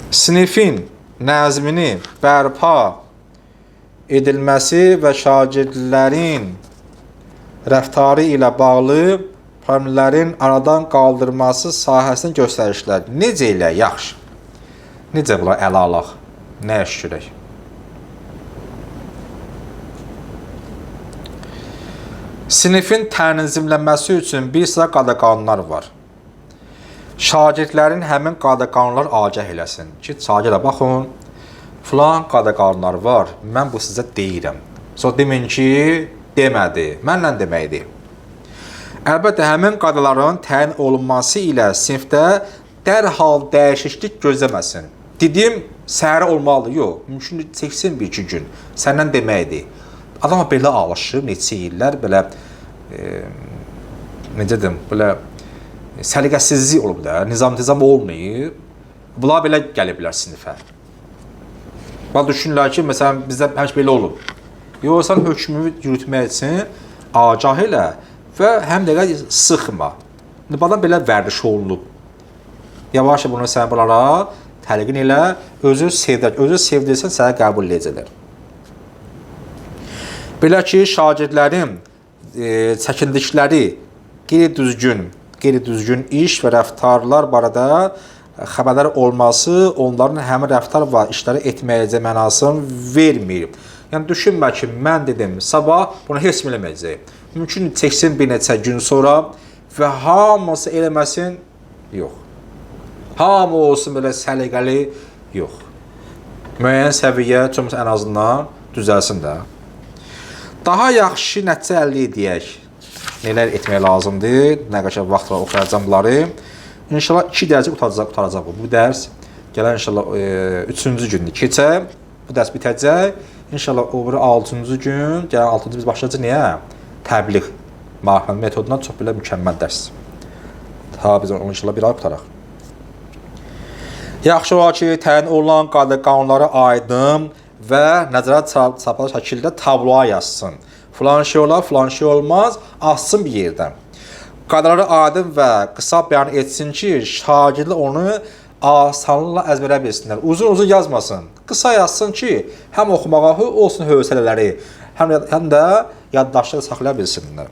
Sinifin nəzmini bərpa edilməsi və şagirdlərin rəftarı ilə bağlı problemlərin aradan qaldırması sahəsində göstərişlər. Necə ilə? Yaxşı. Necə bunlar ələ alaq? Nə şükürək? Sinifin tənzimlənməsi üçün bir sıra qayda-qanunlar var. Şagirdlərin həmin qayda-qanunlar agah eləsin ki, şagirdə baxın, filan qayda-qanunlar var, mən bu sizə deyirəm. Sonra demin ki, demədi, mənlə deməkdir. Əlbəttə, həmin qaydaların təyin olunması ilə sinifdə dərhal dəyişiklik gözləməsin. Dedim, səhər olmalıdır, yox, mümkün çəksin bir-iki gün, səndən deməkdir. Adama belə alışıb, neçə illər, belə, necə deyim, belə səliqəsizlik olub da, nizam olmayıb, bunlar belə gəliblər sinifə. Düşünürlər ki, məsələn, bizdə həmişə belə olub. Yox, sən hökmünü yürütmək üçün agah elə və həm də sıxma. Badan belə vərdiş olunub. Yavaş bunu sən bunlara təlqin elə, özü sevdirsən, sənə qəbul edəcəklər. Belə ki, şagirdlərin çəkindikləri qeyri-düzgün iş və rəftarlar barədə xəbərlər olması onların həmin rəftar və işləri etməyəcək mənasını vermir. Yəni, düşünmə ki, mən dedim, sabah bunu heç mi eləməyəcək. Mümkün çəksin bir neçə gün sonra və hamısı eləməsin, yox. Hamı olsun belə səliqəli, yox. Müəyyən səviyyə, ən azından düzəlsin də. Daha yaxşı nəticə əldə edək. Nələr etmək lazımdır, nə qədər vaxt var oxuyacağım bunları. İnşallah 2 dərsə qutaracaq bu dərs. Gələn inşallah 3-cü gündür keçək. Bu dərs bitəcək. İnşallah o biri 6-cı gün, gələn 6-cı biz başlayacaq niyə? Təbliğ metodundan çox belə mükəmməl dərs. Biz onu inşallah bir ay qutaraq. Yaxşı olar ki, təyin olunan qayda-qanunlara aydın və nəzərə çarpıcı şəkildə tabloya yazsın. Filan şey olar, filan şey olmaz, açsın bir yerdən. Qaydaları aydın və qısa bəyan etsin ki, şagirdlər onu asanlıqla əzbərə bilsinlər. Uzun yazmasın. Qısa yazsın ki, həm oxumağa olsun hövsələləri, həm də yaddaşlığı saxlaya bilsinlər.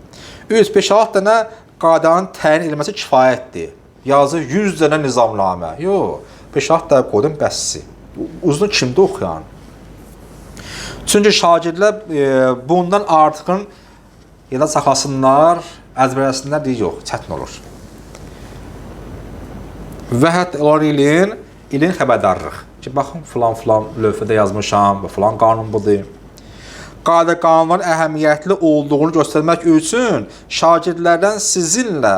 3-5-6 dənə qaydanın təyin edilməsi kifayətdir. Yazı 100 dənə nizamnamə. Yox, 5-6 dənə qoydum bəssi. Uzun kimdə oxuyan? Çünki şagirdlər bundan artıqın yada saxlasınlar, əzbərləsinlər, deyir, yox, çətin olur. Və hətta onlar ilin xəbərdarlıq. Ki, baxın, filan lövhədə yazmışam və filan qanun budur. Qayda-qanunların əhəmiyyətli olduğunu göstərmək üçün şagirdlərdən sizinlə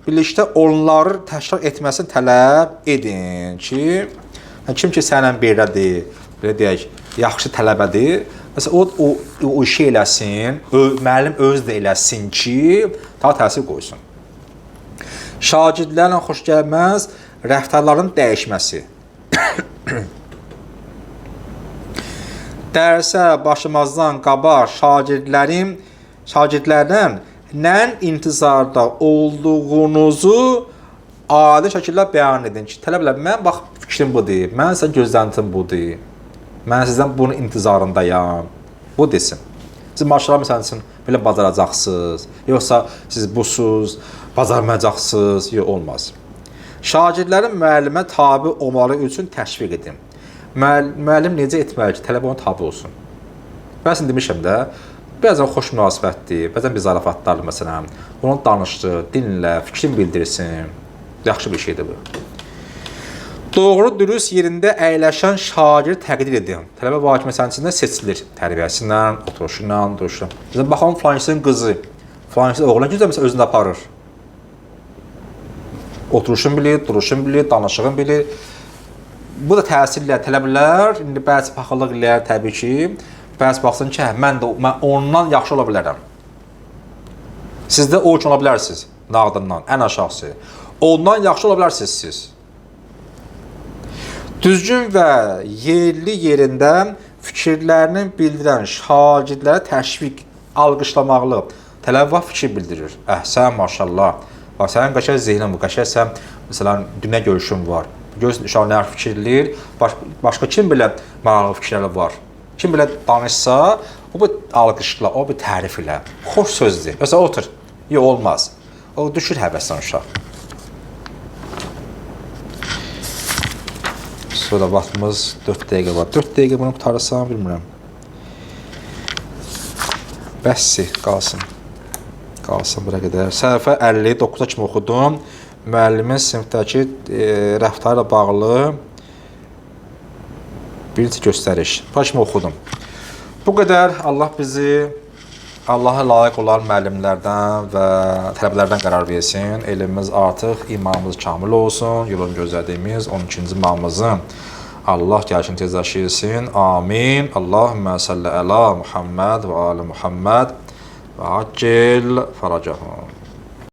birlikdə onları təşkil etməsini tələb edin ki, kim ki sənlə belədir, belə deyək, yaxşı tələbədir, məsələn, o işi eləsin, müəllim özü də eləsin ki, daha təsir qoysun. Şagirdlərlə xoş gəlməz rəftarların dəyişməsi. Dərsə başlamazdan qabaq şagirdlərdən nəyin intizarda olduğunuzu adi şəkildə bəyan edin ki, tələblər, mən bax, fikrim budur, mən sizə gözləntim budur, mən sizdən bunun intizarındayam, bu desin. Siz maşallah məsələn üçün belə bacaracaqsınız, yoxsa siz busuz, bacarmayacaqsınız, yox, olmaz. Şagirdlərin müəllimə tabi olmaları üçün təşviq edin. Müəllim necə etməli ki, tələbə ona tabi olsun. Bəzən demişəm də, bəzən xoş münasibətdir, bəzən bir zarafatlardır məsələn, onu danışdır, dinlə, fikrini bildirsin, yaxşı bir şeydir bu. Doğru, dürüst yerində əyləşən şagird təqdir edin. Tələbə var ki, məsələn, içində seçilir. Tərbiyəsindən, oturuşundan, duruşundan. Məsələn, baxalım, filankisinin qızı, filankisinin oğlan güclə məsələn, özünü aparır. Oturuşun bilir, duruşun bilir, danışığın bilir. Bu da təsirlə tələbələr, indi bəzi paxıllıq eləyər təbii ki, bəzi baxsın ki, mən ondan yaxşı ola bilərəm. Siz də o üçün ola bilərsiniz, nağdından, ən aşağısı. Ondan yaxşı ola bilərsiniz siz. Düzgün və yerli yerindən fikirlərini bildirən şagirdlərə təşviq, alqışlamaqlı tələbə fikir bildirir. Əhsən, maşallah. Bax, sənin qəşəng zehnin bu, qəşəng sən, məsələn, dünya görüşün var. Göz uşaq nə fikirləyir, başqa kim belə maraqlı fikirləri var. Kim belə danışsa, o bu alqışla, o bu tərif ilə, xoş sözdür. Məsələn, otur, yox olmaz. O düşür həvəsdən uşaq. Sonra vaxtımız 4 dəqiqə var. 4 dəqiqə bunu qutarsam, bilmirəm. Bəssi, qalsın. Qalsın bura qədər. Səhifə 59-a kimi oxudum. Müəllimin sinifdəki rəftarı ilə bağlı birinci göstəriş. Bura kimi oxudum. Bu qədər. Allah bizi Allaha layiq olan müəllimlərdən və tələbələrdən qərar versin. Elmimiz artıq, imanımız kamil olsun. Yolun gözlədiyimiz 12-ci imamımızın Allah gəlişini tezləşdirsin. Amin. Allahümmə salli əla Muhammed və ali Muhammed və accil faracahum.